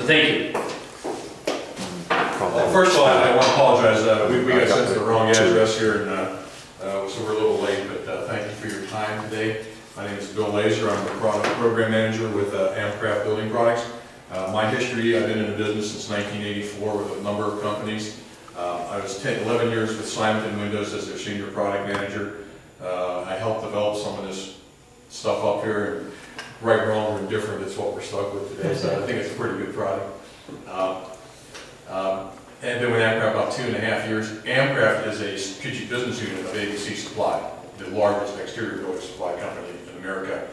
thank you. Well, first of all, I want to apologize. We got sent to the wrong address here, and so we're a little late, but thank you for your time today. My name is Bill Laser. I'm the product program manager with Amcraft Building Products. My history, I've been in the business since 1984 with a number of companies. I was 11 years with Simonton Windows as their senior product manager. I helped develop some of this stuff up here, and right, wrong, or indifferent, it's what we're stuck with today, so I think it's a pretty good product. And been with Amcraft about 2.5 years. Amcraft is a strategic business unit of ABC Supply, the largest exterior building supply company in America.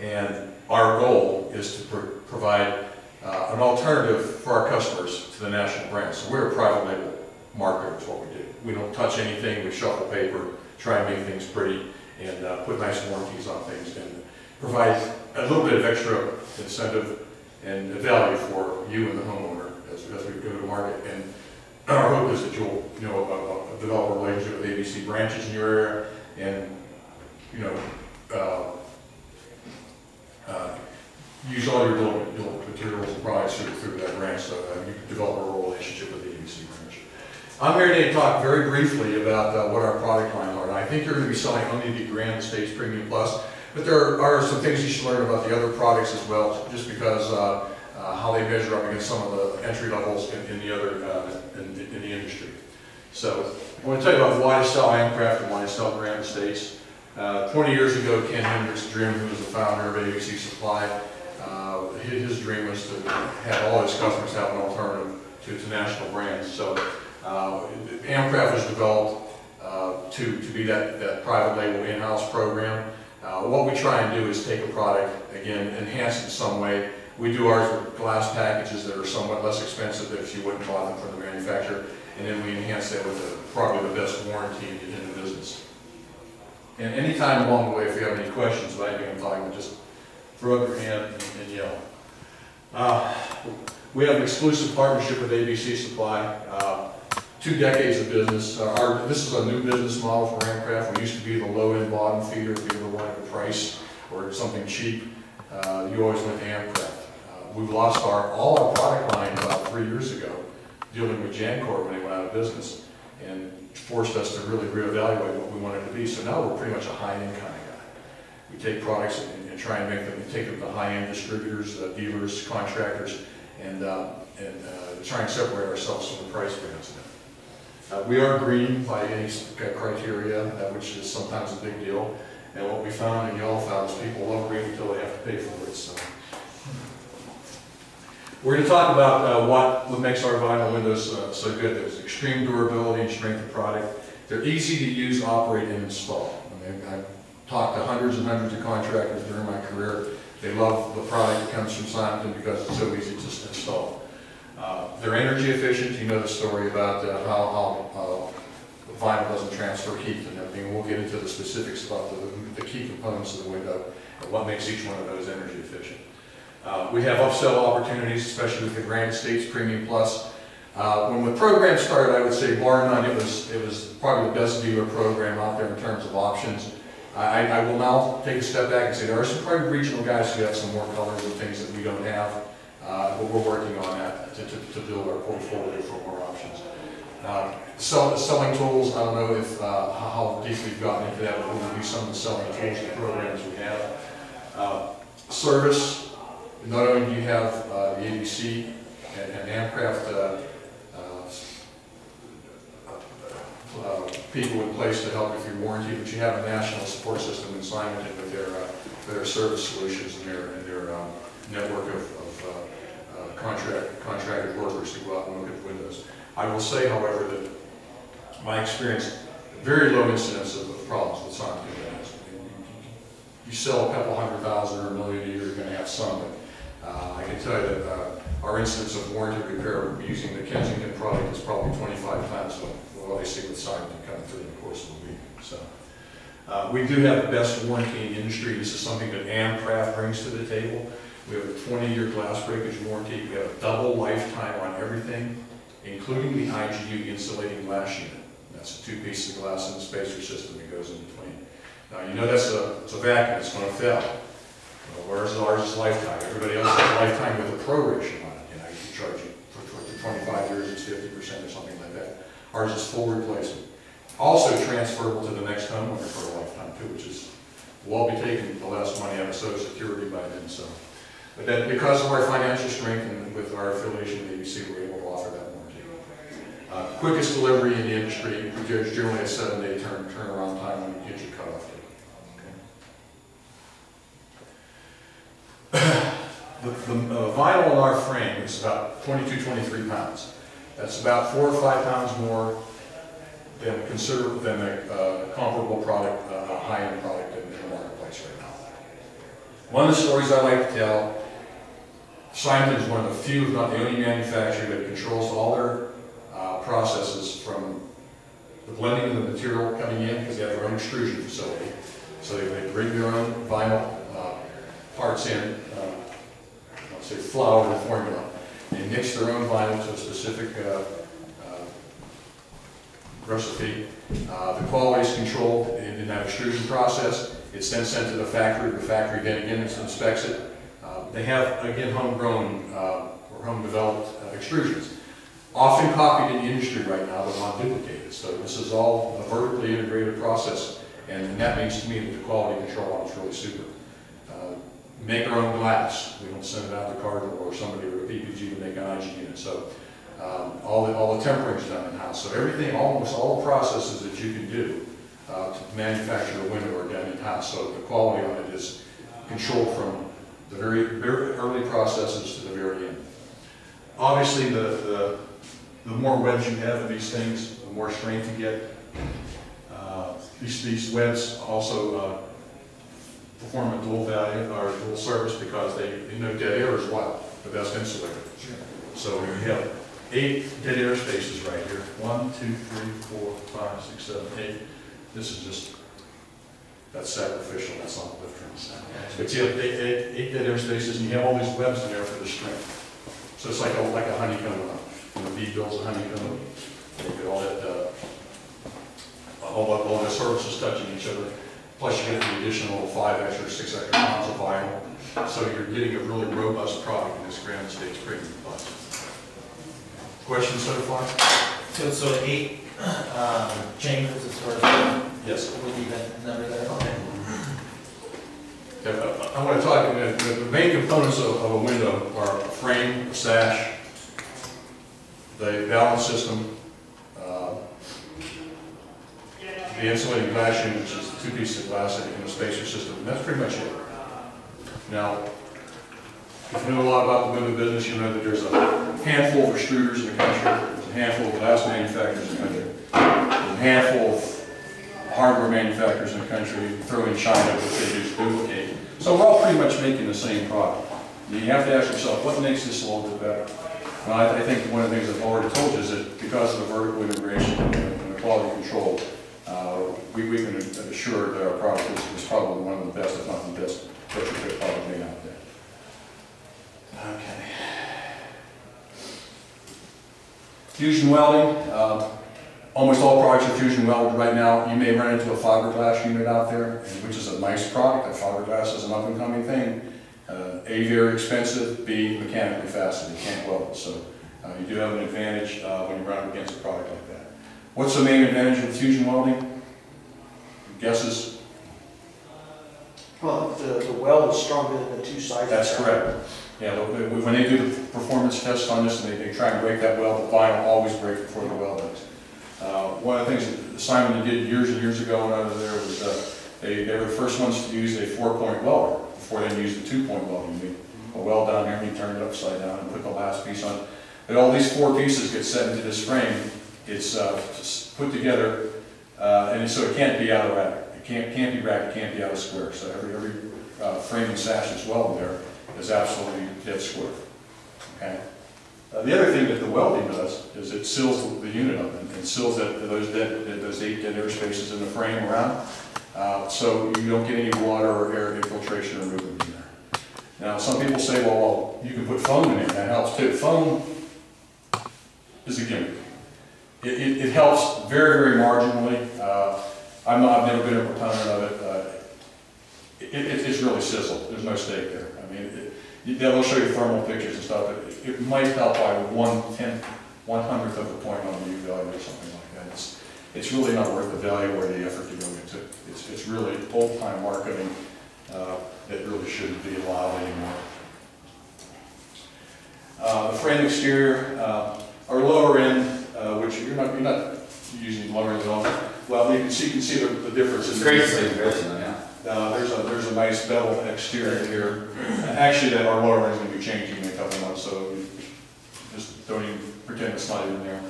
And our goal is to provide an alternative for our customers to the national brands. So we're a private label marketer, is what we do. We don't touch anything, we shuffle paper, try and make things pretty, and put nice warranties on things, and provide a little bit of extra incentive and value for you and the homeowner as we go to market. And our hope is that you'll, develop a relationship with ABC branches in your area, and use all your building materials and products through that branch, so you can develop a relationship with the ABC branch. I'm here today to talk very briefly about what our product lines are. And I think you're going to be selling only the Grand Estates Premium Plus, but there are some things you should learn about the other products as well, just because how they measure up against some of the entry levels in the other in the industry. So I want to tell you about why to sell Amcraft and why to sell Grand Estates. 20 years ago, Ken Hendrick's dream, who was the founder of ABC Supply, his dream was to have all his customers have an alternative to national brands. So Amcraft was developed to be that private label in-house program. What we try and do is take a product, again, enhance it in some way. We do ours with glass packages that are somewhat less expensive than if you wouldn't buy them from the manufacturer, and then we enhance that with probably the best warranty in the business. And anytime along the way, if you have any questions about anything I'm talking about, just throw up your hand and yell. We have an exclusive partnership with ABC Supply. 2 decades of business. This is a new business model for Amcraft. We used to be the low-end bottom feeder. If you ever wanted a price or something cheap, you always went to Amcraft. We lost all our product line about 3 years ago, dealing with Jancor when they went out of business, and forced us to really reevaluate what we wanted to be. So now we're pretty much a high-end kind of guy. We take products and try and take them to high-end distributors, dealers, contractors, and try and separate ourselves from the price bands. We are green by any criteria, which is sometimes a big deal. And what we found, and y'all found, is people love green until they have to pay for it. So we're going to talk about what makes our vinyl windows so good. There's extreme durability and strength of product. They're easy to use, operate, and install. I've talked to hundreds and hundreds of contractors during my career. They love the product that comes from Simonton because it's so easy to install. They're energy efficient. You know the story about how vinyl doesn't transfer heat and everything. We'll get into the specifics about the key components of the window and what makes each one of those energy efficient. We have upsell opportunities, especially with the Grand Estates Premium Plus. When the program started, I would say, bar none, it was probably the best dealer program out there in terms of options. I will now take a step back and say there are some probably regional guys who have some more colors and things that we don't have, but we're working on that to build our portfolio for more options. Selling tools, I don't know if how deep we've gotten into that, but we'll review some of the selling tools and programs we have. Service, not only do you have the ABC and Amcraft people in place to help with your warranty, but you have a national support system in Simonton with their service solutions and their network of contracted workers to go out and look at the windows. I will say, however, that my experience, very low incidence of problems with Simonton windows. You sell a couple 100,000 or $1 million a year, you're going to have some, but I can tell you that our incidence of warranty repair using the Kensington product is probably 25 times what I see with Simonton coming through in the course of a week. So we do have the best warranty in the industry. This is something that Amcraft brings to the table. We have a 20-year glass breakage warranty. We have a double lifetime on everything, including the IGU insulating glass unit. That's 2 pieces of glass in the spacer system that goes in between. Now you know it's a vacuum, it's going to fail. Well, where's ours is lifetime? Everybody else has lifetime with a proration on it. You 50% or something like that. Ours is full replacement. Also transferable to the next homeowner for a lifetime too, which is, we'll all be taking the less money out of Social Security by then. So, but then because of our financial strength and with our affiliation with ABC, we're able to offer that warranty. Quickest delivery in the industry, there's generally a 7-day turnaround time when you get your cutoff date. The vinyl in our frame is about 22, 23 pounds. That's about 4 or 5 pounds more than a comparable product, a high-end product in the marketplace right now. One of the stories I like to tell, Simon is one of the few, if not the only manufacturer that controls all their processes from the blending of the material coming in, because they have their own extrusion facility. So they bring their own vinyl parts in, let's say flour and formula. They mix their own vinyl to a specific recipe. The quality is controlled in that extrusion process. It's then sent to the factory. The factory then again inspects it. They have, again, homegrown or home-developed extrusions. Often copied in the industry right now, but not duplicated. So this is all a vertically integrated process, and that means to me that the quality control on it is really super. Make our own glass. We don't send it out to Cardinal or somebody or a PPG to make an IG unit. So all the tempering is done in-house. So everything, almost all the processes that you can do to manufacture a window are done in-house. So the quality on it is controlled from the very early processes to the very end. Obviously, the more webs you have of these things, the more strength you get. These webs also perform a dual value or dual service because they know dead air as well, the best insulator. Sure. So we have 8 dead air spaces right here. 1, 2, 3, 4, 5, 6, 7, 8. This is just, that's sacrificial, that's not lifting. But you have 8 dead air spaces, and you have all these webs in there for the strength. So it's like a honeycomb. The bee builds a honeycomb. You get all that, all the surfaces touching each other. Plus you get the additional 5 extra, 6 extra pounds of vinyl. So you're getting a really robust product in this Granite States premium class. Questions so far? So 8 chambers as far as yes. Would be the number there? Okay. I want to talk, the main components of a window are a frame, a sash, the balance system, the insulating glass unit, which is 2 pieces of glass in a spacer system, and that's pretty much it. Now, if you know a lot about the window business, you know that there's a handful of extruders in the country, there's a handful of glass manufacturers in the country, there's a handful of hardware manufacturers in the country, throw in China, which they just duplicate. So we're all pretty much making the same product. And you have to ask yourself, what makes this a little bit better? Well, I think one of the things I've already told you is that because of the vertical integration and the quality control, we can assure that our product is probably one of the best, if not the best, retrofit product made out there. Okay. Fusion welding. Almost all products are fusion welded right now. You may run into a fiberglass unit out there, which is a nice product. That fiberglass is an up-and-coming thing. A, very expensive, B, mechanically fastened. You can't weld it. So you do have an advantage when you run against a product like that. What's the main advantage of fusion welding? Guesses? Well, the weld is stronger than the 2 sides. That's correct. Yeah, when they do the performance test on this and they try and break that weld, the vinyl always breaks before the weld does. One of the things that Simon did years and years ago when I was there was they were the first ones to use a 4-point welder before they used the 2-point welding. You a weld down here and you turn it upside down and put the last piece on. But all these 4 pieces get set into this frame. It's put together, and so it can't be out of rack. It can't be rack. It can't be out of square. So every frame and sash that's welded there is absolutely dead square. Okay. The other thing that the welding does is it seals the unit up and seals those 8 dead air spaces in the frame around, so you don't get any water or air infiltration or movement in there. Now, some people say, well, you can put foam in it. That helps too. Foam is a gimmick. It helps very, very marginally. I've never been a proponent of it. It's really sizzle. There's no steak there. I mean, they'll show you thermal pictures and stuff, but it might help by 1/10 1/100th of a point on the U value or something like that. It's really not worth the value or the effort to go into it. It's really old-time marketing that really shouldn't be allowed anymore. The frame exterior, our lower end, which you're not using lower end at all. Well, you can see the difference. It's great to see in person, yeah. There's a nice bevel exterior here. Actually, our lower end is going to be changing in a couple months, so just don't even pretend it's not even there.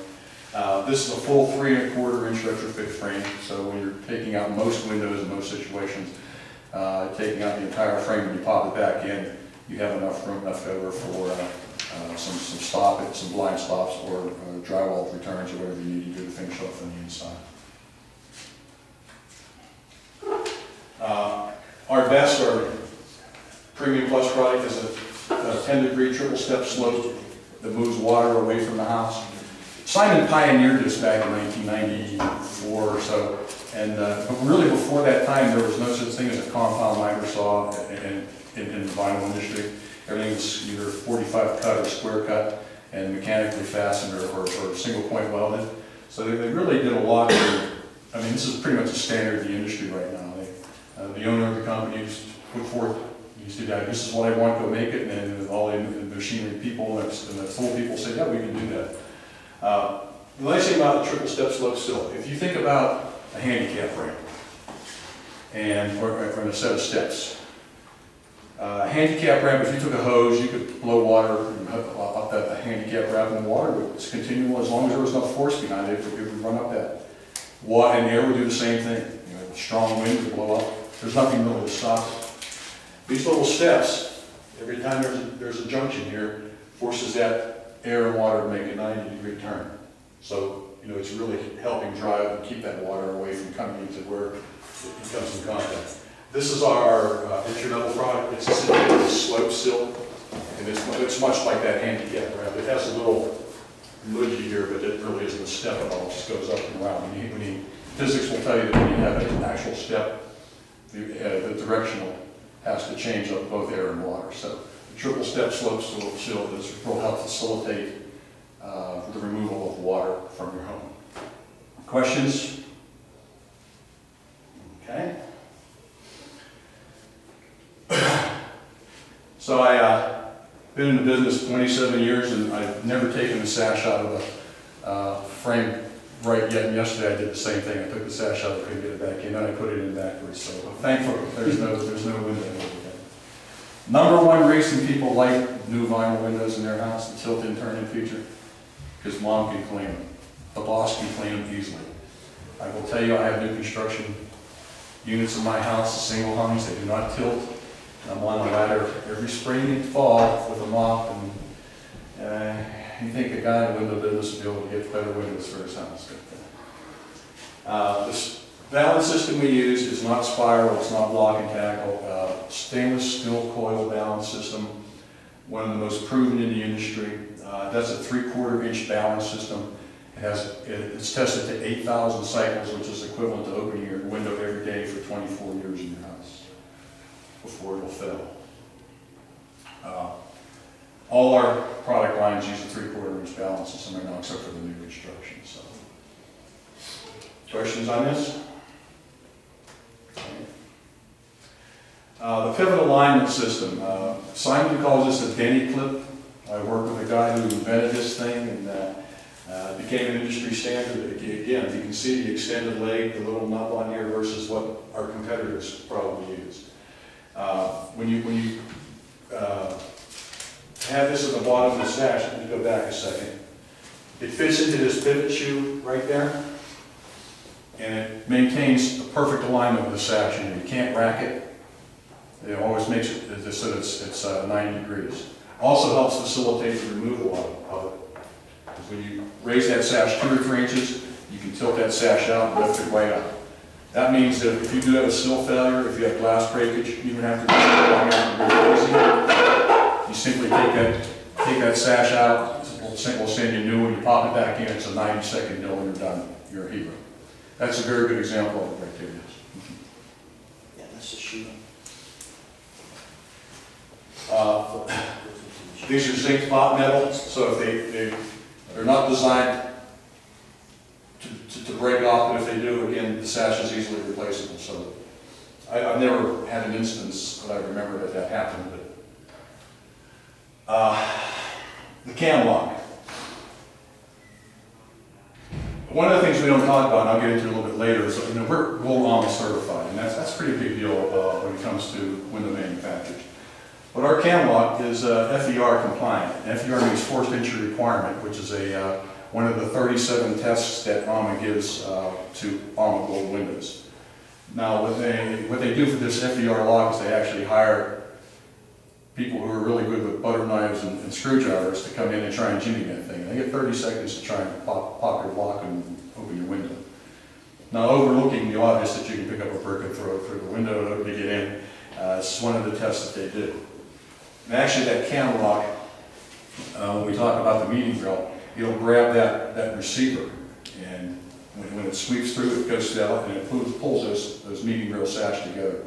This is a full 3¼ inch retrofit frame, so when you're taking out most windows in most situations, taking out the entire frame and you pop it back in, you have enough room left over for some blind stops or drywall returns or whatever you need to do to finish off on the inside. Our best, our Premium Plus product is a 10-degree triple step slope that moves water away from the house. Simon pioneered this back in 1994 or so, and but really before that time there was no such thing as a compound miter saw in the vinyl industry. Everything was either 45 cut or square cut and mechanically fastened or single point welded. So they really did a lot to, I mean, this is pretty much a standard in the industry right now. The owner of the company used to put forth, used to say, this is what I want, go make it, and then all the machinery people and the tool people said, yeah, we can do that. The nice thing about the triple step slope sill, if you think about a handicap ramp or a set of steps, a handicap ramp, if you took a hose, you could blow water up that handicap ramp, and water was continual as long as there was enough force behind it, it would run up that. Water and air would do the same thing. You know, strong wind would blow up. There's nothing really to stop it. These little steps, every time there's a junction here, forces that air and water to make a 90-degree turn. So, you know, it's really helping drive and keep that water away from coming into where it comes in contact. This is our entry-level product. It's a slope sill, and it's much like that handicap ramp. It has a little loogie here, but it really isn't a step at all. It just goes up and around. Physics will tell you that when you have an actual step, the directional has to change up both air and water. So the triple step slope sill will help facilitate the removal of water from your home. Questions? Okay. So I've been in the business 27 years and I've never taken the sash out of the frame right yet. And yesterday I did the same thing. I took the sash out, I couldn't get it back in, and I put it in backwards. So thankfully there's no window. Number one reason people like new vinyl windows in their house, the tilt and turn in feature, because mom can clean them. The boss can clean them easily. I will tell you, I have new construction units in my house, the single hungs, they do not tilt. I'm on a ladder every spring and fall with a mop, and you think a guy in the window business will be able to get better windows for his house. This balance system we use is not spiral, it's not block and tackle. Stainless steel coil balance system, one of the most proven in the industry. That's a 3/4 inch balance system. It's tested to 8,000 cycles, which is equivalent to opening your window every day for 24 years in your house before it'll fail. All our product lines use a 3/4 inch balance system right now, except for the new construction. So, questions on this? The pivot alignment system. Simon calls this a Denny clip. I worked with a guy who invented this thing, and it became an industry standard. Again, you can see the extended leg, the little nub on here, versus what our competitors probably use. When you have this at the bottom of the sash, let me go back a second. It fits into this pivot shoe right there, and it maintains a perfect alignment with the sash, and you can't rack it. It always makes it so that it's 90 degrees. Also helps facilitate the removal of it. Because when you raise that sash 2 or 3 inches, you can tilt that sash out and lift it right up. That means that if you do have a sill failure, if you have glass breakage, you don't have to go crazy. You simply take that sash out, we'll send you a new one, you pop it back in, it's a 90-second deal and you're done. You're a hero. That's a very good example of it right there. Yeah, that's the shoe. These are zinc pot metals, so if They're not designed to break off, but if they do, again, the sash is easily replaceable. So I've never had an instance that I remember that happened. But the cam lock. One of the things we don't talk about, and I'll get into a little bit later, is we're Gold AMA certified, and that's a pretty big deal when it comes to window manufacturers. But our cam lock is FER compliant. And FER means forced entry requirement, which is one of the 37 tests that AMA gives to AMA Gold windows. Now, what they do for this FER lock is they actually hire people who are really good with butter knives and screwdrivers to come in and try and jimmy that thing. And they get 30 seconds to try and pop your lock and open your window. Now, overlooking the obvious that you can pick up a brick and throw it through the window to get in, this is one of the tests that they do. And actually, that cam lock, when we talk about the meeting grill, it'll grab that receiver, and when it sweeps through, it goes down and it pulls those meeting grill sash together.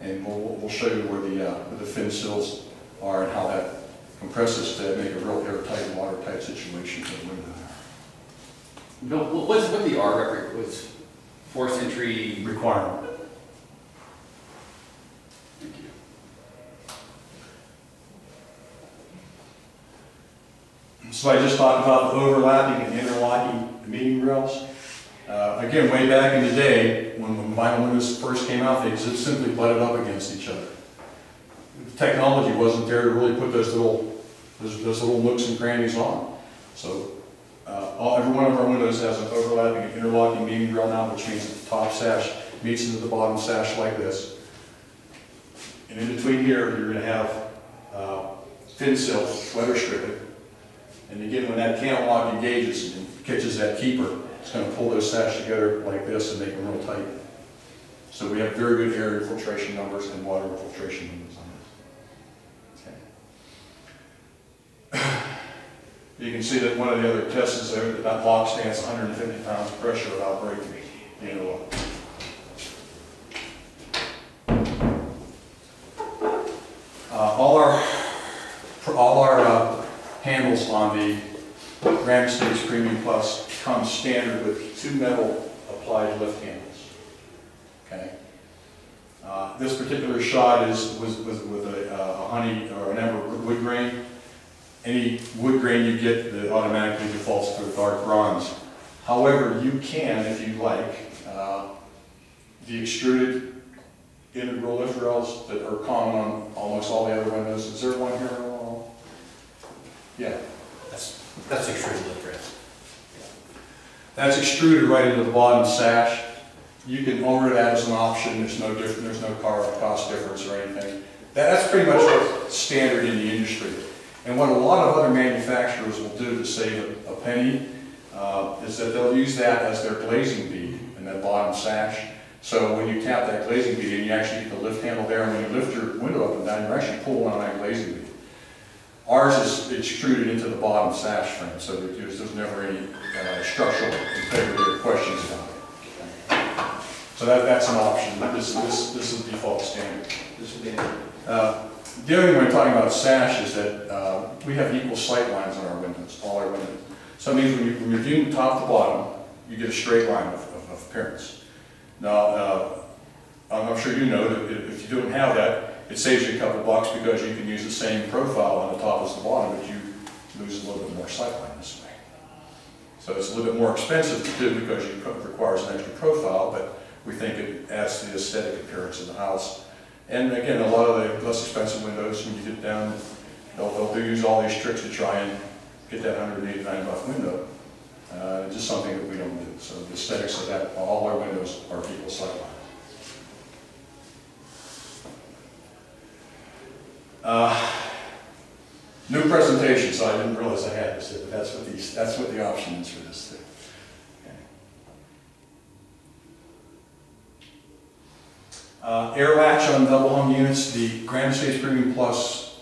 And we'll show you where the fin sills are and how that compresses to make a real airtight, watertight situation for the window. Bill, what's what the R was forced entry requirement? Thank you. So I just talked about the overlapping and interlocking the meeting grills. Again, way back in the day, when vinyl windows first came out, they just simply butted up against each other. The technology wasn't there to really put those little nooks and crannies on. So every one of our windows has an overlapping and interlocking meeting grill now, which means that the top sash meets into the bottom sash like this. And in between here, you're going to have fin sill, weather stripping. And again, when that cam lock engages and catches that keeper, it's going to pull those sash together like this and make them real tight. So we have very good air infiltration numbers and water infiltration numbers on this. Okay. You can see that one of the other tests is there that lock stands 150 pounds of pressure without breaking the interlock. All our handles on the Granite Stage Premium Plus come standard with 2 metal applied lift handles. Okay. This particular shot was with a honey or an amber wood grain. Any wood grain you get that automatically defaults to a dark bronze. However, you can, if you like, the extruded integral lift rails that are common on almost all the other windows. Is there one here at all? Yeah. That's extruded lift rails. That's extruded right into the bottom sash. You can order that as an option. There's no cost difference or anything. That's pretty much what's standard in the industry. And what a lot of other manufacturers will do to save a penny is that they'll use that as their glazing bead in that bottom sash. So when you tap that glazing bead and you actually get the lift handle there, and when you lift your window up and down, you're actually pulling on that glazing bead. Ours is extruded into the bottom sash frame, so there's never any structural integrity or questions about it. So that's an option. This is the default standard. This would be The other thing when we're talking about sash is that we have equal sight lines on our windows, all our windows. So that means when you're viewing top to bottom, you get a straight line of appearance. Now, I'm sure you know that if you don't have that, it saves you a couple bucks because you can use the same profile on the top as the bottom, but you lose a little bit more sight line this way. So it's a little bit more expensive to do because it requires an extra profile, but we think it adds to the aesthetic appearance of the house. And again, a lot of the less expensive windows, when you get down, they'll use all these tricks to try and get that $189 window. Just something that we don't do. So the aesthetics of that, all our windows are equal sight line. New presentation, so I didn't realize I had this, but that's what the option is for this thing. Okay. Air latch on double hung units. The Granite Stage Premium Plus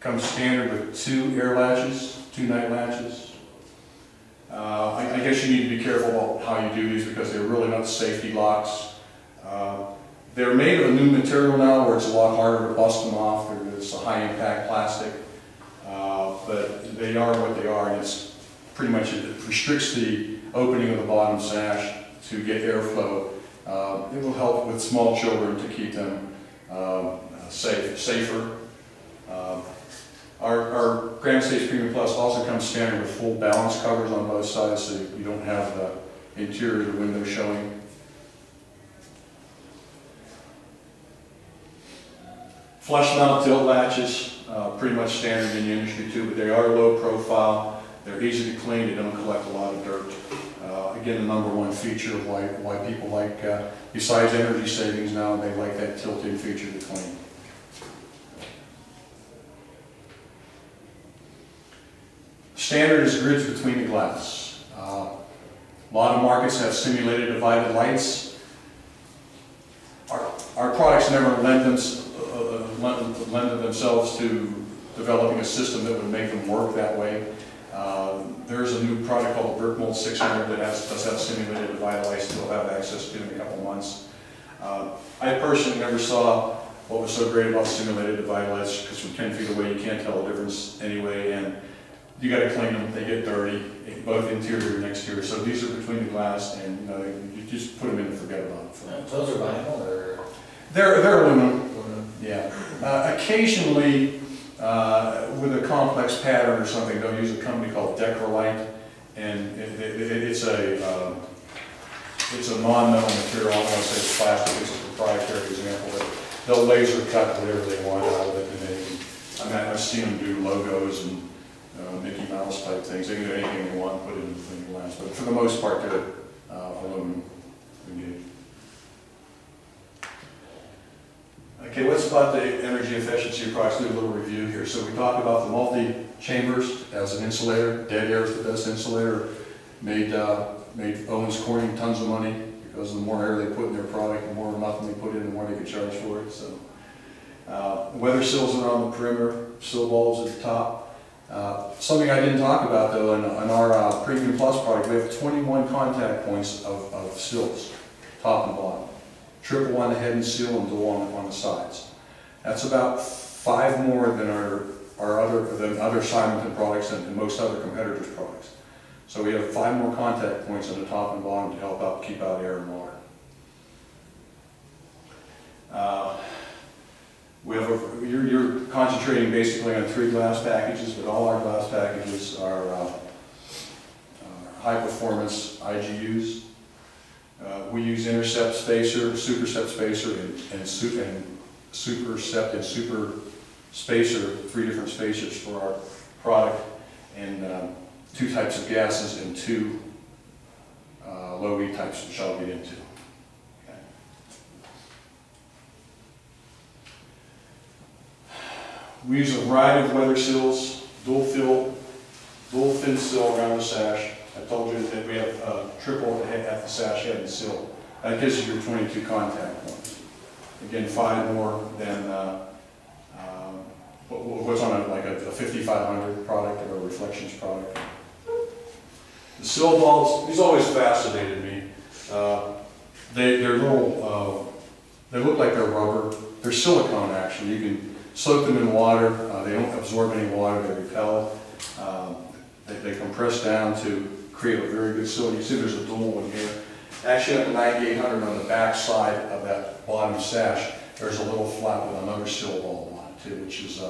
comes standard with 2 air latches, 2 night latches. I guess you need to be careful about how you do these because they're really not safety locks. They're made of a new material now where it's a lot harder to bust them off. It's a high impact plastic, but they are what they are, and it's pretty much it restricts the opening of the bottom sash to get airflow. It will help with small children to keep them safer. Our Grand Stage Premium Plus also comes standard with full balance covers on both sides, so you don't have the interior of the window showing. Flush mount tilt latches, pretty much standard in the industry too, but they are low profile. They're easy to clean, they don't collect a lot of dirt. Again, the #1 feature of why people like, besides energy savings now, they like that tilt-in feature to clean. Standard is grids between the glass. A lot of markets have simulated divided lights. Our products never lend themselves to developing a system that would make them work that way. There's a new product called the Brick Mold 600 that does have simulated divided lights that we'll have access to in a couple months. I personally never saw what was so great about simulated divided lights, because from 10 feet away you can't tell the difference anyway, and you got to clean them, they get dirty, both interior and exterior. So these are between the glass, and you just put them in and forget about it. Those are vinyl or? They're aluminum. Yeah. Occasionally, with a complex pattern or something, they'll use a company called Decrolite, and it's a non-metal material. I don't want to say it's plastic, it's a proprietary example, but they'll laser cut whatever they want out of it, and I've seen them do logos and Mickey Mouse type things. They can do anything they want, put it in the glass, but for the most part, they're aluminum. Okay, what's about the energy efficiency of products? Do a little review here. So we talked about the multi-chambers as an insulator. Dead air is the best insulator. Made Owens Corning tons of money, because the more air they put in their product, the more nothing they put in, the more they could charge for it. So weather sills around the perimeter, sill bulbs at the top. Something I didn't talk about though, in our Premium Plus product, we have 21 contact points of sills, top and bottom. Triple on the head and seal, and dual on the sides. That's about 5 more than other Simonton products and most other competitors' products. So we have 5 more contact points on the top and bottom to help out keep out air and water. You're concentrating basically on 3 glass packages, but all our glass packages are high performance IGUs. We use intercept spacer, supercept spacer, and supercept and super spacer, 3 different spacers for our product, and 2 types of gases and 2 low E types, which I'll get into. Okay. We use a variety of weather sills, dual fin sill around the sash. I told you that we have triple at the sash head and sill. That gives you your 22 contact points. Again, 5 more than what's on like a 5500 product or a Reflections product. The sill bulbs, these always fascinated me. They're little, they look like they're rubber. They're silicone actually. You can soak them in water. They don't absorb any water, they repel. They compress down to create a very good sill. You see there's a dual one here. Actually on the 9800 on the back side of that bottom sash, there's a little flap with another sill bulb on it too, which is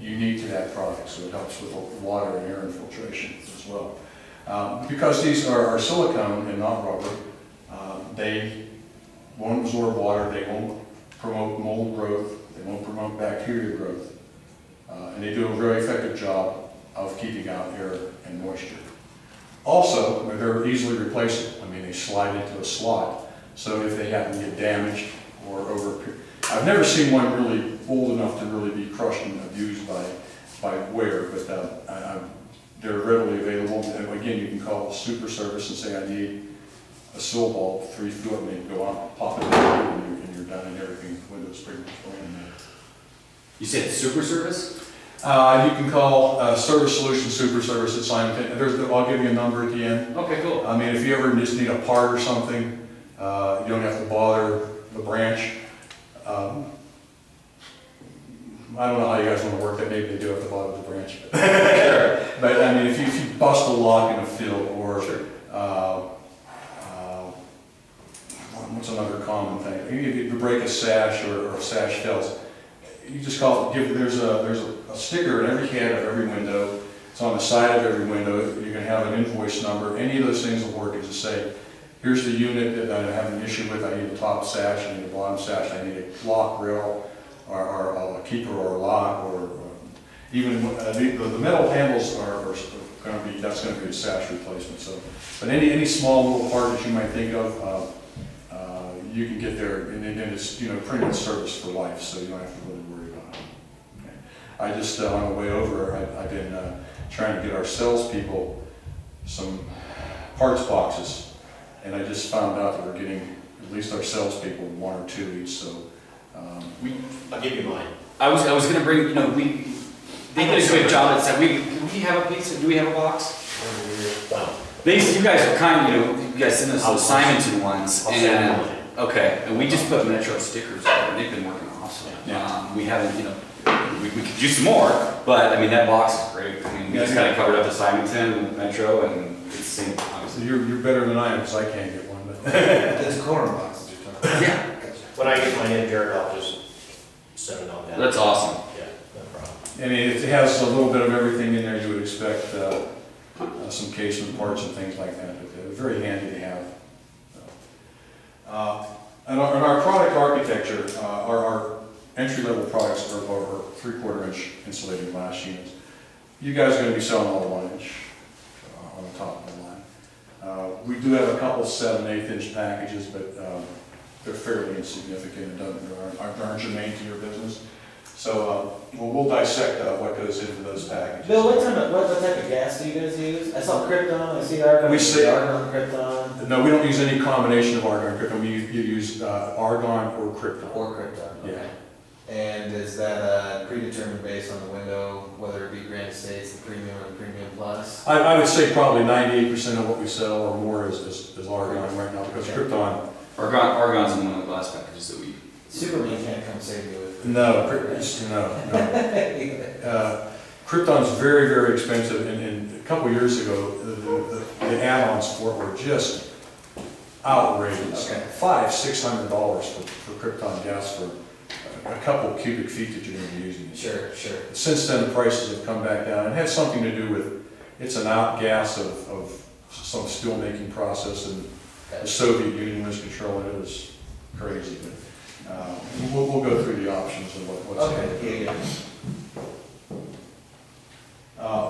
unique to that product, so it helps with water and air infiltration as well. Because these are silicone and not rubber, they won't absorb water, they won't promote mold growth, they won't promote bacteria growth, and they do a very effective job of keeping out air and moisture. Also, they're easily replaceable. I mean, they slide into a slot, so if they happen to get damaged or I've never seen one really old enough to really be crushed and abused by wear, but they're readily available. And again, you can call Super Service and say, I need a sill bulb 3 foot, and they go out, pop it in, and you're done, and everything, windows pretty much going in there. You said Super Service? You can call Service Solution Super Service at Simonton. I'll give you a number at the end. Okay, cool. I mean, if you ever just need a part or something, you don't have to bother the branch. I don't know how you guys want to work that, maybe they do at the bottom of the branch. Sure. But I mean, if you bust a lock in a field, or Sure. what's another common thing? If you break a sash or a sash fails, you just call it, there's a sticker in every head of every window. It's on the side of every window. You can have an invoice number. Any of those things will work, as to say, here's the unit that I have an issue with. I need a top sash, I need a bottom sash, I need a lock rail, or a keeper or a lock, or even the metal handles are going to be, that's going to be a sash replacement. So, but any small little part that you might think of, you can get there, and it's, you know, pretty much service for life, so you don't have to really worry about it. Okay. I just on the way over, I've been trying to get our salespeople some parts boxes, and I just found out that we're getting at least our salespeople 1 or 2 each. So I'll give you mine. I was going to bring, you know, they did a good job at saying, we have a pizza, do we have a box? You guys are kind, you know, you guys send us those Simonton ones, and okay, and we just put Metro stickers on, and they've been working awesome. Yeah. We haven't, you know, we could use some more, but I mean, that box is great. I mean, we just kind of covered up the Simonton and Metro, and it's the same, obviously. you're better than I am, because I can't get one. But It's a corner box that you're talking about. Yeah. When I get mine in, Jared, I'll just send it on down. That's awesome. Yeah, no problem. I mean, it has a little bit of everything in there you would expect, some casement parts and things like that, but they're very handy to have. And our product architecture, our entry-level products are 3/4 inch insulated glass units. You guys are going to be selling all 1 inch on the top of the line. We do have a couple 7/8 inch packages, but they're fairly insignificant and aren't germane to your business. So we'll dissect what goes into those packages. Bill, what type of gas do you guys use? I saw Krypton, I see argon. We say- argon, Krypton. No, we don't use any combination of argon and krypton. We use argon or krypton. Or Krypton, Yeah. okay. And is that predetermined based on the window, whether it be Grand Estates, the Premium or the Premium Plus? I would say probably 98% of what we sell or more is argon right now, because Okay. krypton. Argon's in one of the glass packages that we. Superman can't come save you with. No. Krypton's very, very expensive, and a couple years ago, the add-ons for it were just outrageous. Okay. $500–600 for krypton gas for a couple cubic feet that you're going to be using. Sure, sure. Since then, the prices have come back down. It has something to do with, it's an outgas of some steel-making process, and the Soviet Union was controlling it. It was crazy. But we'll go through the options and what's Okay, yeah.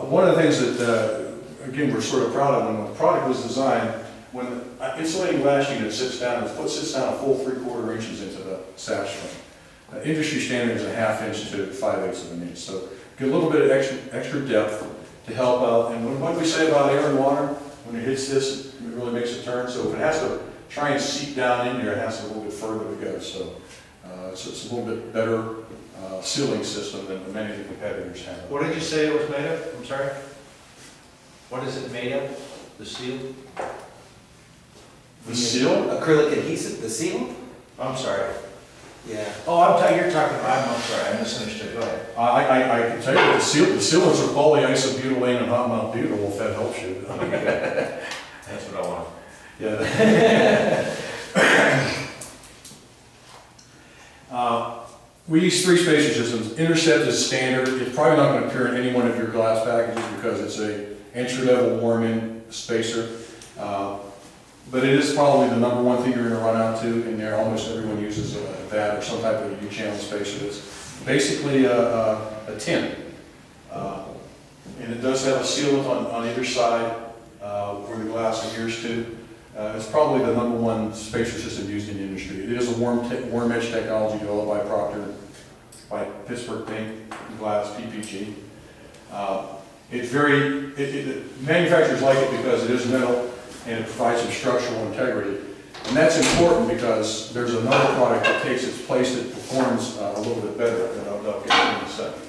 one of the things that, again, we're sort of proud of, when the product was designed, when the insulating glass unit sits down, the foot sits down a full 3/4 inches into the sash frame. Industry standard is a 1/2 inch to 5/8 of an inch, so get a little bit of extra depth to help out. And what we say about air and water, when it hits this, it really makes it turn. So if it has to try and seep down in there, it has a little bit further to go. So it's a little bit better sealing system than many of the competitors have. What did you say it was made of? I'm sorry? What is it made of? The seal? The seal? Acrylic adhesive, the seal? I'm sorry. Yeah. Oh, you're talking, I'm sorry, I misunderstood. Go ahead. I can tell you that the sealants are polyisobutylene and hot melt butyrol, if that helps you. That's what I want. Yeah. We use 3 spacer systems. Intercept is standard. It's probably not going to appear in any one of your glass packages because it's a entry-level warm-in spacer. But it is probably the #1 thing you're going to run out to in there. Almost everyone uses that or some type of U-channel spacer. It's basically a tin. And it does have a sealant on either side where the glass adheres to. It's probably the #1 spacer system used in the industry. It is a warm edge technology developed by Procter, by Pittsburgh Paint Glass, PPG. Manufacturers like it because it is metal and it provides some structural integrity. And that's important because there's another product that takes its place that performs a little bit better, and I'll get to in a second.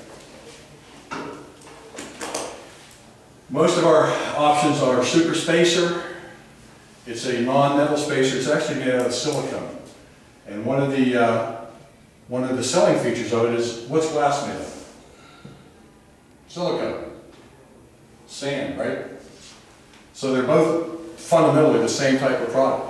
Most of our options are super spacer. It's a non-metal spacer. It's actually made out of silicone. And one of the one of the selling features of it is, what's glass made of? Silicone. Sand, right? So they're both fundamentally the same type of product.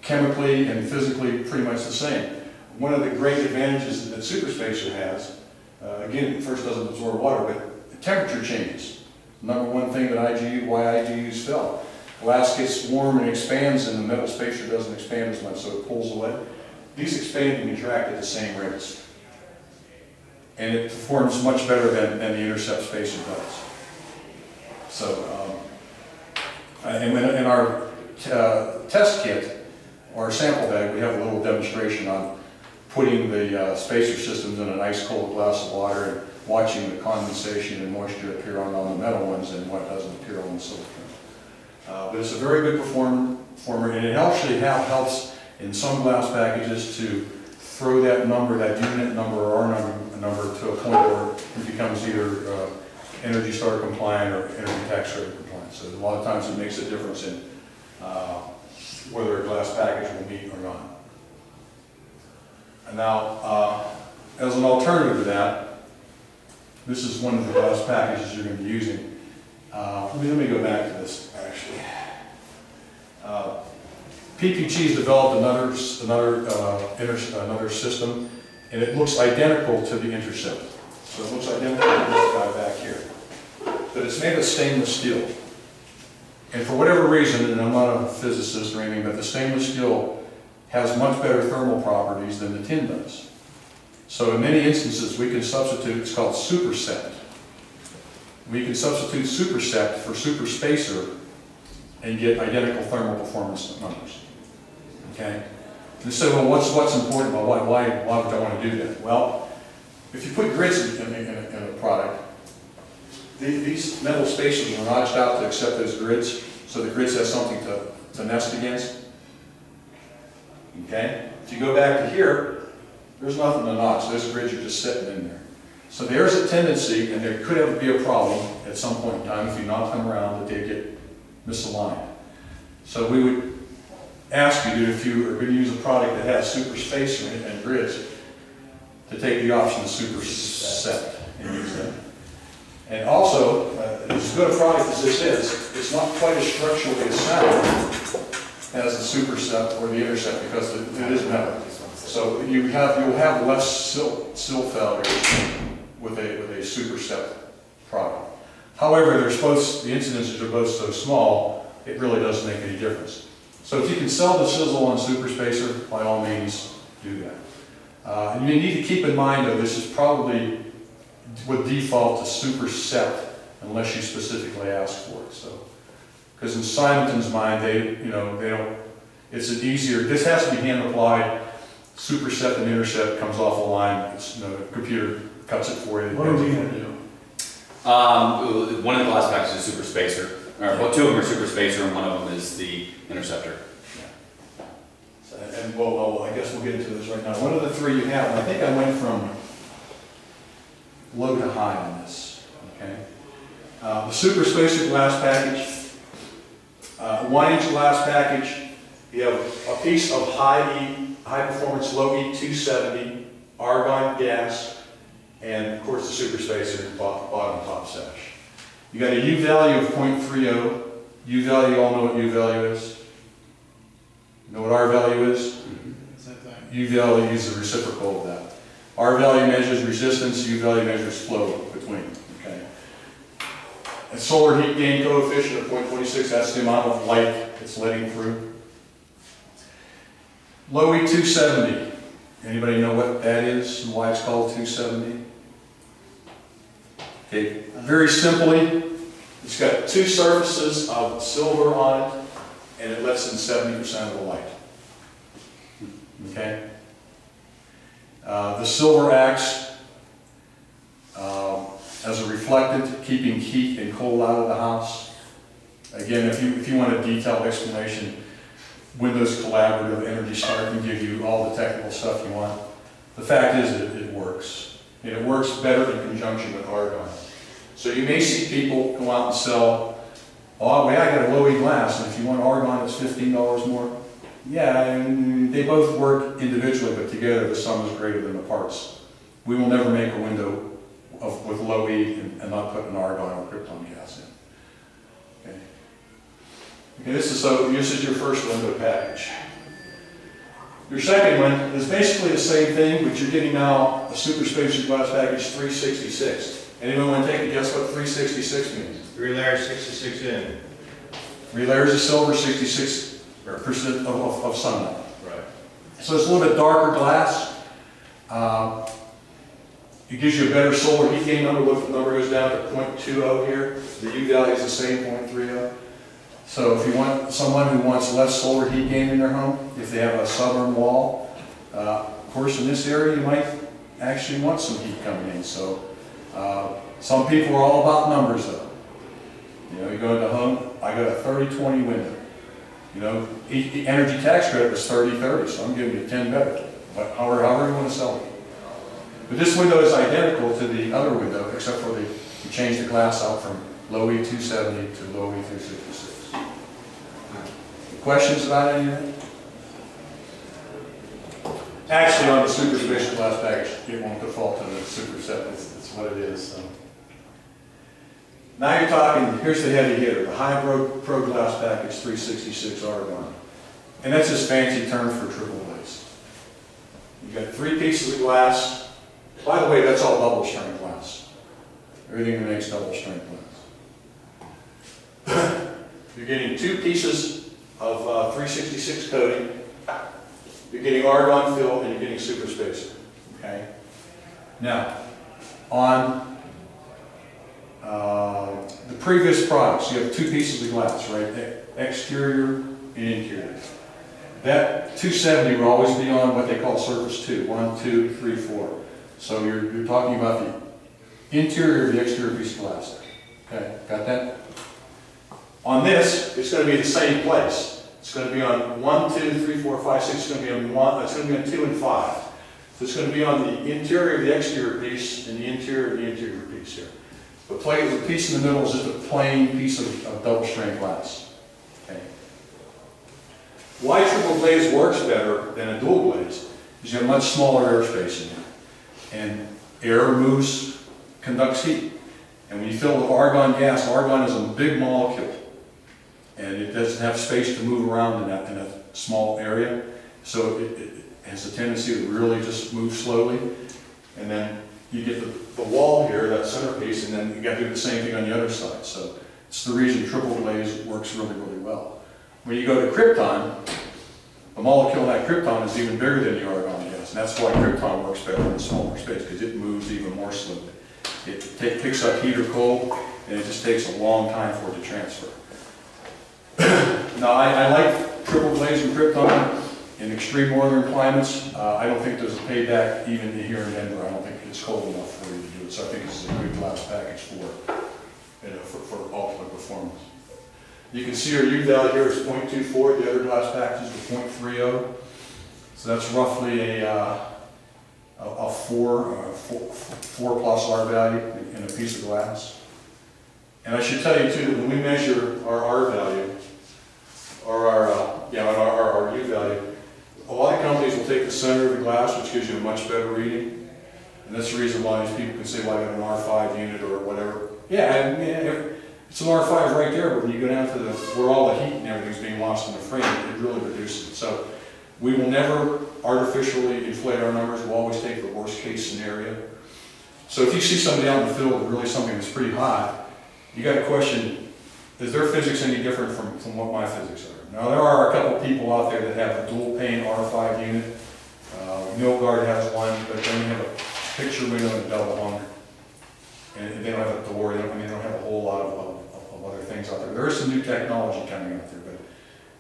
Chemically and physically pretty much the same. One of the great advantages that Super Spacer has, again, it first doesn't absorb water, but the temperature changes. Number one thing that why IGUs fell. Glass gets warm and expands, and the metal spacer doesn't expand as much, so it pulls away. These expand and contract at the same rates. And it performs much better than the intercept spacer does. So, and in our test kit, or sample bag, we have a little demonstration on putting the spacer systems in an ice cold glass of water and watching the condensation and moisture appear on the metal ones and what doesn't appear on the silicone. But it's a very good performer, and it actually helps in some glass packages to throw that number, that unit number or R number to a point where it becomes either Energy Star compliant or Energy Tax Credit compliant. So a lot of times it makes a difference in whether a glass package will meet or not. And now, as an alternative to that, this is one of the glass packages you're going to be using. Let me go back to this, actually. PPG's developed another system, and it looks identical to the Intercept. So it looks identical to this guy back here. But it's made of stainless steel. And for whatever reason, and I'm not a physicist or anything, but the stainless steel has much better thermal properties than the tin does. So in many instances, we can substitute, it's called superset. We can substitute superset for super spacer and get identical thermal performance numbers. Okay? And you say, well, what's important? Well, why would I want to do that? Well, if you put grids in a product, these metal spacers are notched out to accept those grids, so the grids have something to nest against. Okay? If you go back to here, there's nothing to notch. Those grids are just sitting in there. So there's a tendency, and there could ever be a problem at some point in time if you knock them around, that they get misaligned. So we would ask you, if you are going to use a product that has super spacer and grids, to take the option of superset and use that. And also, as good a product as this is, it's not quite as structurally sound as the superset or the intercept because it is metal. So you'll have less sill failures with a superset product. However, the incidences are both so small, it really doesn't make any difference. So if you can sell the sizzle on super spacer, by all means, do that. And you need to keep in mind, though, this is probably would default to superset unless you specifically ask for it. So, because in Simonton's mind, they don't. It's an easier. This has to be hand applied. Superset and intercept comes off the line. The computer cuts it for you. What are we going to do? One of the glass packages is super spacer. Well, two of them are super spacer, and one of them is the interceptor. Yeah. So, and well, I guess we'll get into this right now. One of the three you have, and I think I went from low to high on this. Okay. The super spacer glass package, 1-inch glass package. You have a piece of high performance low E 270 argon gas, and of course the super spacer bottom top sash. You got a U value of 0.30. U value, you all know what U value is? You know what R value is? U value is the reciprocal of that. R value measures resistance, U value measures flow between. Okay. And solar heat gain coefficient of 0.26, that's the amount of light it's letting through. Low E 270. Anybody know what that is and why it's called 270? Okay, very simply, it's got two surfaces of silver on it, and it lets in 70% of the light. Okay? The silver acts as a reflectant, keeping heat and cold out of the house. Again, if you want a detailed explanation, Windows Collaborative, Energy Star can give you all the technical stuff you want. The fact is that it works. And it works better in conjunction with argon. So you may see people go out and sell, oh, well, I got a low E glass, and if you want argon, it's $15 more. Yeah, and they both work individually, but together the sum is greater than the parts. We will never make a window with low E and not put an argon or krypton gas in. Okay. Okay, this is your first window package. Your second one is basically the same thing, but you're getting now a super spacer glass package 366. Anyone want to take a guess what 366 means? 3 layers, 66 in. 3 layers of silver, 66% of sunlight. Right. So it's a little bit darker glass. It gives you a better solar heat gain number. Look, the number goes down to 0.20 here. The U value is the same, 0.30. So if you want someone who wants less solar heat gain in their home, if they have a southern wall, of course in this area you might actually want some heat coming in. So some people are all about numbers though. You know, you go into home, I got a 30-20 window. You know, energy tax credit was 30-30, so I'm giving you 10 better. But however you want to sell it. But this window is identical to the other window, except for you change the glass out from low E 270 to low E 366. Questions about any of that? Actually, on the super special glass package, it won't default to the super set. That's what it is. So. Now you're talking, here's the heavy hitter, the high pro glass package 366 argon. And that's just fancy term for triple glaze. You've got 3 pieces of glass. By the way, that's all double strength glass. Everything that makes double strength glass. You're getting 2 pieces of 366 coating. You're getting argon fill and you're getting super spacer. Okay. Now, on the previous products, you have 2 pieces of glass, right? Exterior and interior. That 270 will always be on what they call surface 2. 1, 2, 3, 4. So you're talking about the interior of the exterior piece of glass. Okay, got that? On this, it's going to be the same place. It's going to be on 1, 2, 3, 4, 5, 6. It's going to be on 1. It's going to be on 2 and 5. So it's going to be on the interior of the exterior piece and the interior of the interior piece here. The piece in the middle is just a plain piece of double strand glass. Okay. Why triple glaze works better than a dual glaze is you have much smaller airspace in here. And air conducts heat. And when you fill with argon gas, argon is a big molecule. And it doesn't have space to move around in that small area. So it has a tendency to really just move slowly. And then you get the wall here, that centerpiece, and then you got to do the same thing on the other side. So it's the reason triple glaze works really, really well. When you go to krypton, the molecule in that krypton is even bigger than the argon gas. And that's why krypton works better in smaller space, because it moves even more slowly. It picks up heat or cold, and it just takes a long time for it to transfer. Now, I like triple glaze and krypton in extreme northern climates. I don't think there's a payback even here in Denver. I don't think it's cold enough for you to do it. So I think this is a good glass package for ultimate performance. You can see our U value here is 0.24. The other glass packages are 0.30. So that's roughly a 4 plus R value in a piece of glass. And I should tell you too that when we measure our R value, or our U value, a lot of companies will take the center of the glass, which gives you a much better reading. And that's the reason why these people can say, well, I got an R5 unit or whatever. Yeah, it's an R5 right there, but when you go down to where all the heat and everything's being lost in the frame, it really reduces it. So we will never artificially inflate our numbers. We'll always take the worst case scenario. So if you see somebody out in the field with really something that's pretty hot, you got to question, is their physics any different from what my physics are? Now there are a couple people out there that have a dual pane R5 unit. Milgard has one, but then they have a picture window and a double hung. And they don't have a door, they don't have a whole lot of other things out there. There is some new technology coming out there, but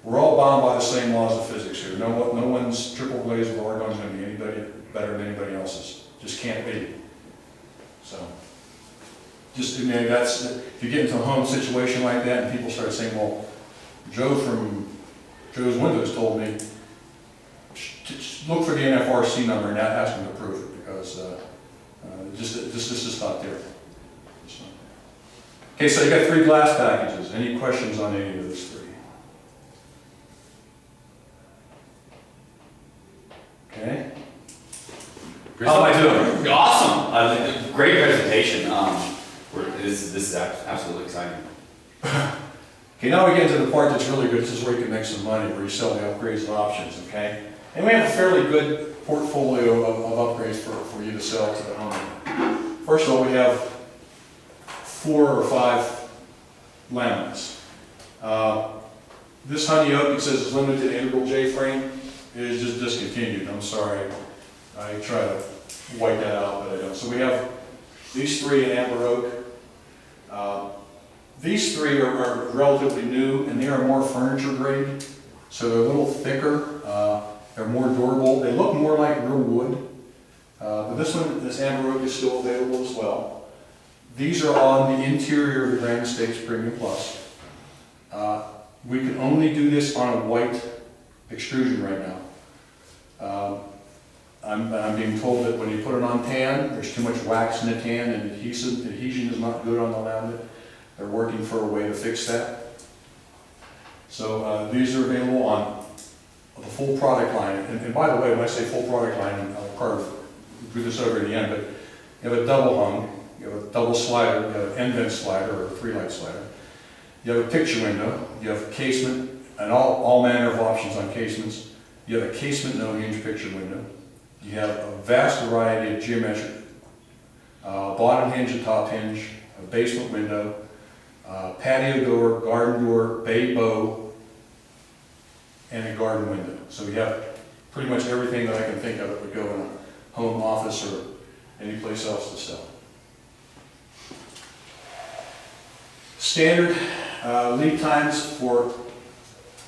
we're all bound by the same laws of physics here. No one's triple glaze with argon is going to be anybody better than anybody else's. Just can't be. So, just that's, if you get into a home situation like that and people start saying, well, Joe from Joe's Windows told me, look for the NFRC number and ask them to prove it, because this is not there. So. Okay, so you got 3 glass packages. Any questions on any of those 3? How am I doing? Awesome. Great presentation. This is absolutely exciting. Okay, now we get to the part that's really good. This is where you can make some money, where you sell the upgrades and options, okay? And we have a fairly good portfolio of upgrades for you to sell to the homeowner. First of all, we have 4 or 5 laminates. This honey oak, it says it's limited integral J-frame. It is just discontinued. I'm sorry. I try to white that out, but I don't. So we have these 3 in amber oak. These 3 are relatively new, and they are more furniture grade. So they're a little thicker. They're more durable. They look more like real wood. But this amber oak is still available as well. These are on the interior of the Grand Estates Premium Plus. We can only do this on a white extrusion right now. I'm being told that when you put it on tan, there's too much wax in the tan and adhesion is not good on the laminate. They're working for a way to fix that. So these are available on the full product line. And by the way, when I say full product line, and I'll probably do this over at the end, but you have a double hung, you have a double slider, you have an end vent slider or a 3-light slider. You have a picture window, you have a casement, and all manner of options on casements. You have a casement no hinge picture window. You have a vast variety of geometric, bottom hinge and top hinge, a basement window, patio door, garden door, bay bow, and a garden window. So we have pretty much everything that I can think of that would go in a home office or any place else to sell. Standard lead times for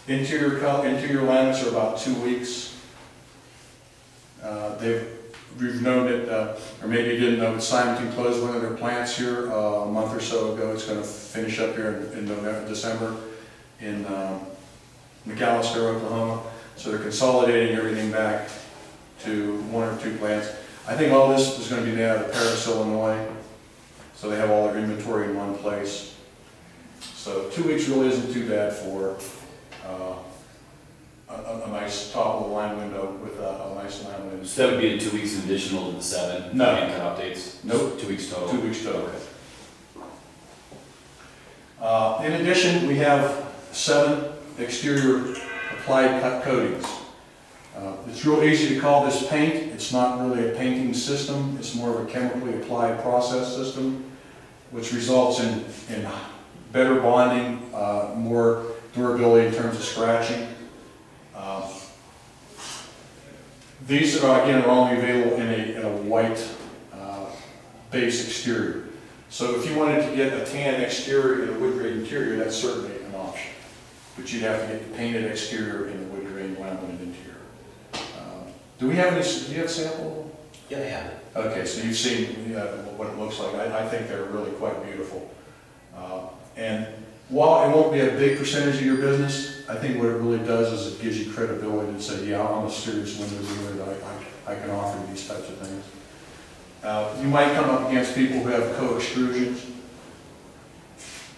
interior laminates are about 2 weeks. We've known that, or maybe you didn't know, that Simonton closed one of their plants here a month or so ago. It's going to finish up here in December in McAllister, Oklahoma. So they're consolidating everything back to 1 or 2 plants. I think all this is going to be made out of Paris, Illinois. So they have all their inventory in one place. So 2 weeks really isn't too bad for a nice top-of-the-line window with a nice laminate. So that would be in 2 weeks additional to the 7 No. hand cut updates? Nope. 2 weeks total? 2 weeks total. In addition, we have 7 exterior applied cut coatings. It's real easy to call this paint. It's not really a painting system. It's more of a chemically applied process system, which results in better bonding, more durability in terms of scratching. These are, again, are only available in a white base exterior. So if you wanted to get a tan exterior and a wood grain interior, that's certainly an option. But you'd have to get the painted exterior and the wood grain laminate interior. Do we have any? Do you have a sample? Yeah, I have it. Okay, so you've seen what it looks like. I think they're really quite beautiful. And while it won't be a big percentage of your business, I think what it really does is it gives you credibility to say, yeah, I'm a serious window dealer, that I can offer these types of things. You might come up against people who have co-extrusions.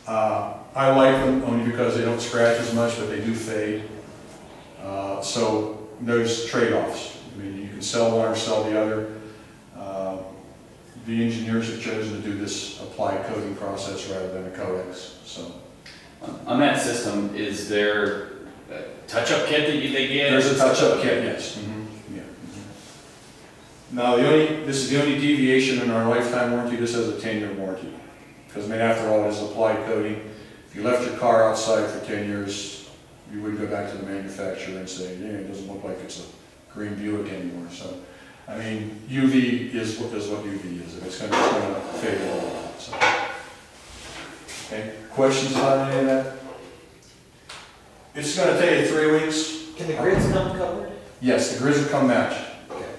I like them only because they don't scratch as much, but they do fade. So there's trade-offs. I mean, you can sell one or sell the other. The engineers have chosen to do this applied coating process rather than a codex. So. On that system, is there a touch-up kit that they get? There's a touch-up kit, yes. Mm-hmm. Yeah. Mm-hmm. Now, this is the only deviation in our lifetime warranty. This has a 10-year warranty. Because, I mean, after all, it's applied coating. If you left your car outside for 10 years, you wouldn't go back to the manufacturer and say, yeah, it doesn't look like it's a green Buick anymore. So, I mean, UV is what UV is. If it's going to fade a little bit. So. Okay, questions about any of that? It's going to take 3 weeks. Can the grids come covered? Yes, the grids will come matched. Okay.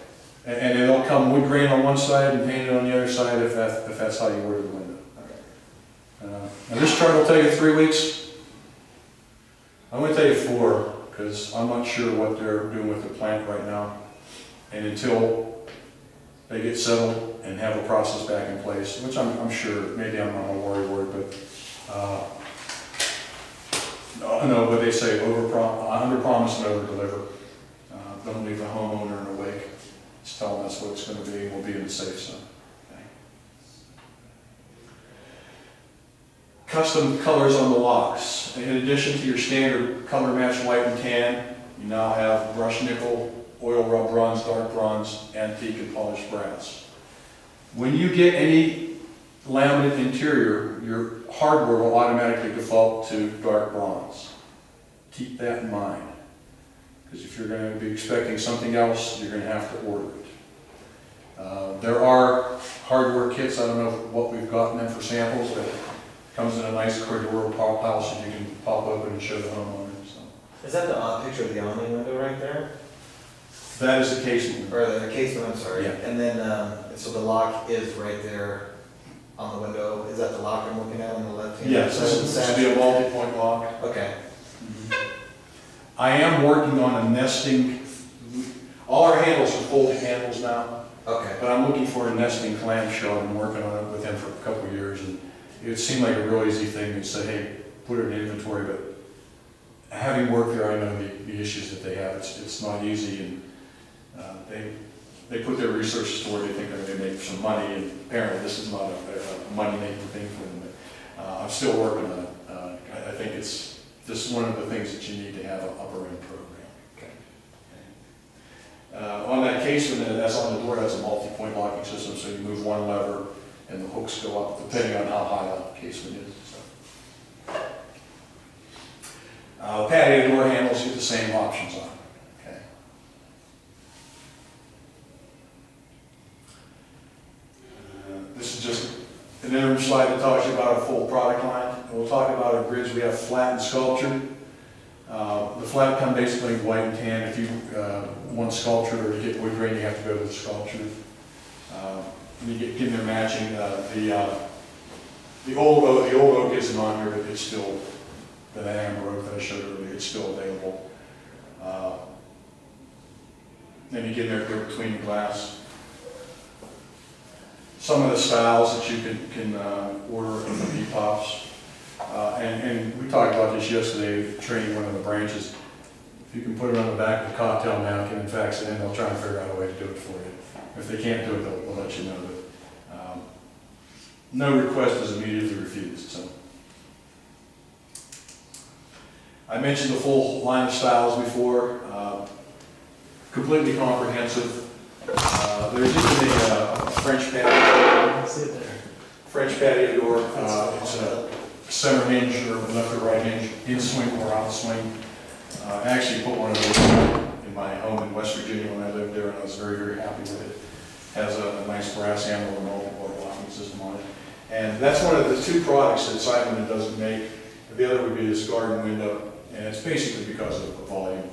And it'll come wood grain on one side and painted on the other side if that's how you order the window. Now this chart will tell you 3 weeks. I'm going to tell you 4 because I'm not sure what they're doing with the plant right now. And until they get settled and have a process back in place, which I'm sure, maybe I'm a worry word, but no, but they say under promise and over deliver. Don't leave the homeowner in a wake. It's Just tell them that's what it's gonna be, and we'll be in the safe zone. Okay. Custom colors on the locks. In addition to your standard color match white and tan, you now have brushed nickel, oil rub bronze, dark bronze, antique and polished brass. When you get any laminate interior, your hardware will automatically default to dark bronze. Keep that in mind, because if you're going to be expecting something else, you're going to have to order it. There are hardware kits, I don't know what we've gotten them for samples, but it comes in a nice corridor pouch that you can pop open and show the homeowner. So. Is that the picture of the awning window right there? That is the casement. Or the casement, I'm sorry. Yeah. And then, so the lock is right there on the window. Is that the lock I'm looking at on the left hand? Yes, this will be a multi-point lock. Okay. I am working on a nesting, all our handles are folding handles now, Okay. but I'm looking for a nesting clamshell. I've been working on it with them for a couple of years, and it seemed like a real easy thing to say, hey, put it in inventory, but having worked there, I know the issues that they have. It's not easy, and they put their resources toward it. They think they're going to make some money, and apparently this is not a money-making thing for them, but I'm still working on it. I think it's just one of the things that you need to have an upper-end program. Okay. On that casement, that's on the door, that's a multi-point locking system, so you move one lever and the hooks go up depending on how high the casement is. So. Patio door handles get the same options on. Okay. This is just an interim slide that talks you about a full product line. We'll talk about our grids. We have flat and sculptured. The flat come basically white and tan. If you want sculptured or you get wood grain, you have to go to the sculptured. You get in there matching. The old oak isn't on here, but it's still the amber oak that I showed earlier. It's still available. Then you get in there between the glass. Some of the styles that you can order in the V-Pops. And we talked about this yesterday, training one of the branches. If you can put it on the back of the cocktail napkin and fax it in, they'll try and figure out a way to do it for you. If they can't do it, they'll let you know. But no request is immediately refused. So. I mentioned the full line of styles before. Completely comprehensive. There's even a French patio. French patio door. It's a center hinge or left or right hinge, in swing or out swing. I actually put one of those in my home in West Virginia when I lived there, and I was very, very happy with it. Has a nice brass handle and multi-port locking system on it. And that's one of the two products that Simon doesn't make. The other would be this garden window, and it's basically because of the volume.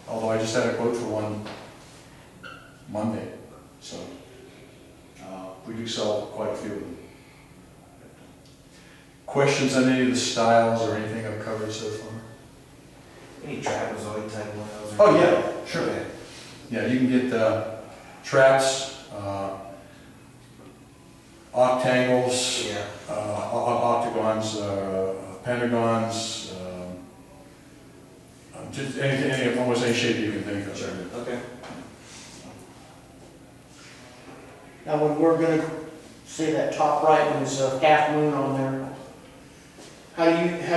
Although I just had a quote for one Monday, so we do sell quite a few of them. Questions on any of the styles or anything I've covered so far? Any trapezoid type windows? Oh yeah, sure. Okay. Yeah, you can get traps, octangles, Yeah. octagons, pentagons, just anything, almost any shape you can think of. Sure. Okay. Now, when we're gonna say that top right one is a half moon on there, how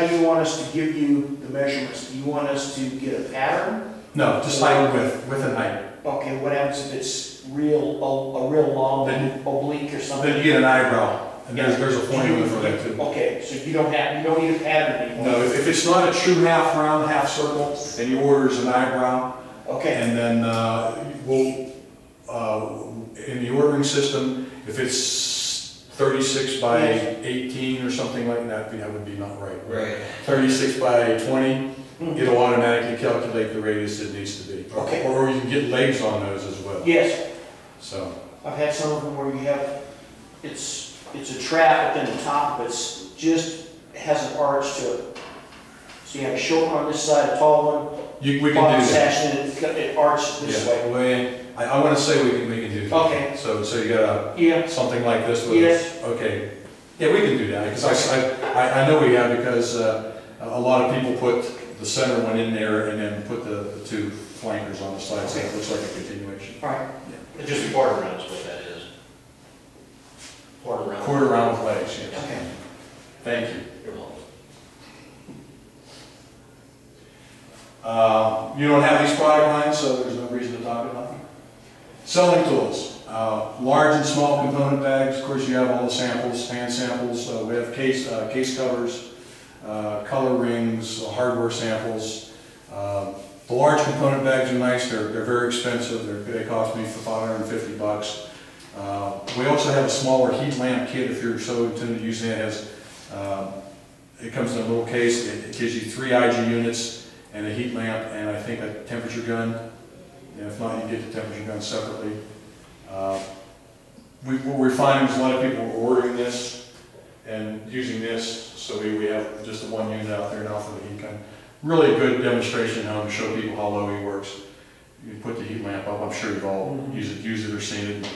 do you want us to give you the measurements? Do you want us to get a pattern? No, just height with an height. Okay, what happens if it's a real long Then- oblique or something? Then you get an eyebrow, and there's a formula for that too. Okay, so you don't need a pattern anymore? No, if it's not a true half round, half circle, then you order as an eyebrow. Okay, And then we'll, in the ordering system, if it's 36 by 18 or something like that, that would be not right. Right. 36 by 20, it'll automatically calculate the radius it needs to be. Okay. Or you can get legs on those as well. yes, So, I've had some of them where you have, it's a trap, but then the top of it's just has an arch to it. So you have a short one on this side, a tall one, we can bottom do that. sash, and it arches this Yeah, way. I want to say we can do that. Okay. So you got Yeah, something like this with yes. Okay. Yeah, we can do that, because I know we have, because a lot of people put the center one in there and then put the two flankers on the side, so it looks like a continuation. Right. It's just a quarter round is what that is. Quarter round. Quarter round with legs, yes. Okay. Thank you. You're welcome. You don't have these product lines, so there's no reason to talk about them. Selling tools, large and small component bags. Of course, you have all the samples, hand samples. We have case covers, color rings, hardware samples. The large component bags are nice. They're very expensive. They cost me for $550. We also have a smaller heat lamp kit if you're so intended to use it. It comes in a little case. It gives you 3 IG units and a heat lamp and I think a temperature gun. And if not, you get the temperature gun separately. What we're finding is a lot of people are ordering this and using this, so we have just the 1 unit out there now for the heat gun. Really a good demonstration how to show people how low he works. You put the heat lamp up, I'm sure you've all used it or seen it.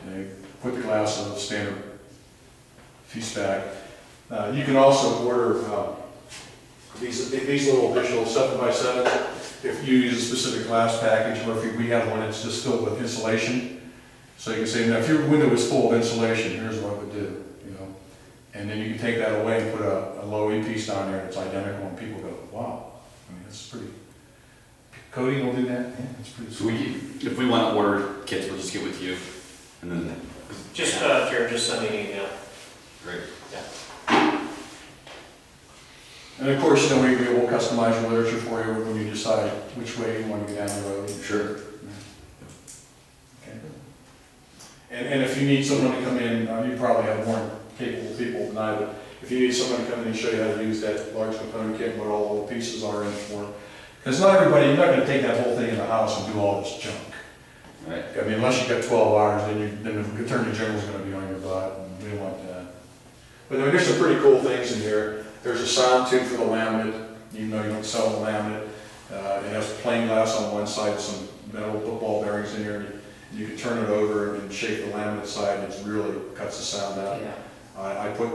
And you put the glass on the standard piece back. You can also order these little additional 7x7 if you use a specific glass package, or if we have one that's just filled with insulation. So you can say, now if your window is full of insulation, here's what it would do, you know. And then you can take that away and put a low E piece down there that's identical, and people go, wow. I mean, that's pretty. Coating will do that. Yeah, it's pretty. So if we want to order kits, we'll just get with you, and then. Just, Jared, just send me an email. Great. And of course, you know, we will customize your literature for you when you decide which way you want to go down the road. Sure. Okay. And if you need someone to come in, you probably have more capable people than I, but if you need someone to come in and show you how to use that large component kit and what all the pieces are in it for. Because not everybody, you're not going to take that whole thing in the house and do all this junk. Right. I mean, unless you've got 12 hours, then the Attorney General's going to be on your butt, and we don't want that. But there's some pretty cool things in here. There's a sound tube for the laminate, even though you don't sell the laminate. It has plain glass on one side, some metal ball bearings in here. You can turn it over and shake the laminate side, and it really cuts the sound out. Yeah. I put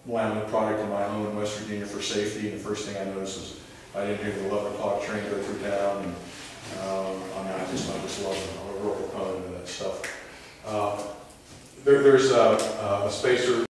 laminate product in my home in West Virginia for safety, and the first thing I noticed was I didn't hear the 11 o'clock train go through town. And, I just love it. I'm a real proponent of that stuff. There's a spacer